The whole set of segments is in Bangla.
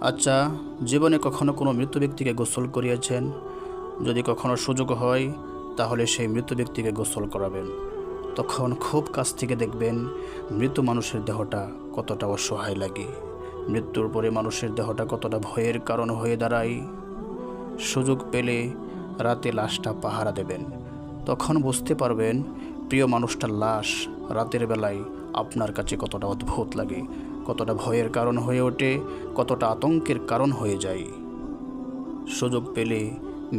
আচ্ছা, জীবনে কখনো কোনো মৃত ব্যক্তিকে গোসল করিয়েছেন? যদি কখনো সুযোগ হয় তাহলে সেই মৃত ব্যক্তিকে গোসল করাবেন। তখন খুব কাছ থেকে দেখবেন মৃত মানুষের দেহটা কতটা অসহায় লাগে, মৃত্যুর পরে মানুষের দেহটা কতটা ভয়ের কারণ হয়ে দাঁড়ায়। সুযোগ পেলে রাতে লাশটা পাহারা দেবেন, তখন বুঝতে পারবেন প্রিয় মানুষটার লাশ রাতের বেলায় আপনার কাছে কতটা অদ্ভুত লাগে, কতটা ভয়ের কারণ হয়ে ওঠে, কতটা আতঙ্কের কারণ হয়ে যায়। সুযোগ পেলে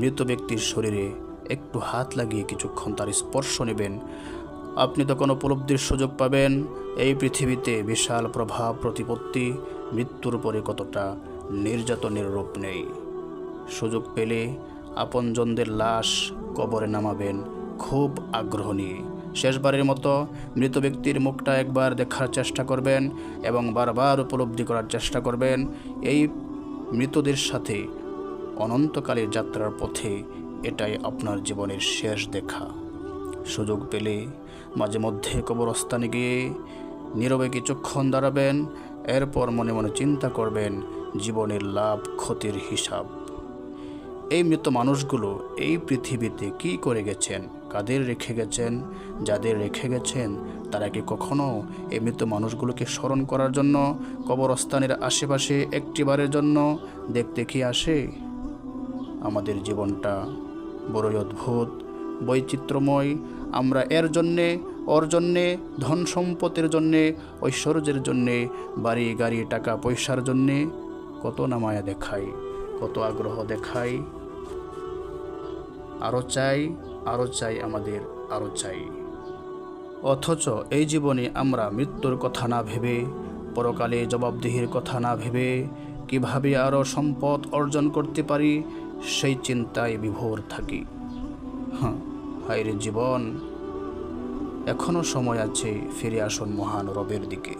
মৃত ব্যক্তির শরীরে একটু হাত লাগিয়ে কিছুক্ষণ তার স্পর্শ নেবেন। আপনি তখন উপলব্ধির সুযোগ পাবেন এই পৃথিবীতে বিশাল প্রভাব প্রতিপত্তি মৃত্যুর পরে কতটা নির্যাতনের রূপ নেই। সুযোগ পেলে আপনজনদের লাশ কবরে নামাবেন খুব আগ্রহ নিয়ে। শেষবারের মতো মৃত ব্যক্তির মুখটা একবার দেখার চেষ্টা করবেন এবং বারবার উপলব্ধি করার চেষ্টা করবেন এই মৃতদের সাথে অনন্তকালের যাত্রার পথে এটাই আপনার জীবনের শেষ দেখা। সুযোগ পেলে মাঝে মধ্যে কবরস্থানে গিয়ে নীরবে কিছুক্ষণ দাঁড়াবেন, এরপর মনে মনে চিন্তা করবেন জীবনের লাভ ক্ষতির হিসাব। এই মৃত মানুষগুলো এই পৃথিবীতে কি করে গেছেন, কাদের রেখে গেছেন? যাদের রেখে গেছেন তারা কি কখনো এই মৃত মানুষগুলোকে স্মরণ করার জন্য কবরস্থানের আশেপাশে একটিবারের জন্য দেখতে কি আসে? আমাদের জীবনটা বড়ই অদ্ভুত, বৈচিত্র্যময়। আমরা এর জন্যে ওর জন্যে, ধন সম্পদের জন্যে, ঐশ্বর্যের জন্যে, বাড়ি গাড়ি টাকা পয়সার জন্যে কত না মায়া দেখাই, কত আগ্রহ দেখাই। আরও চাই, আরও চাই, আমাদের আরও চাই। অথচ এই জীবনে আমরা মৃত্যুর কথা না ভেবে, পরকালে জবাবদিহির কথা না ভেবে কিভাবে আরও সম্পদ অর্জন করতে পারি সেই চিন্তায় বিভোর থাকি। হায়রে জীবন, এখনও সময় আছে, ফিরে আসুন মহান রবের দিকে।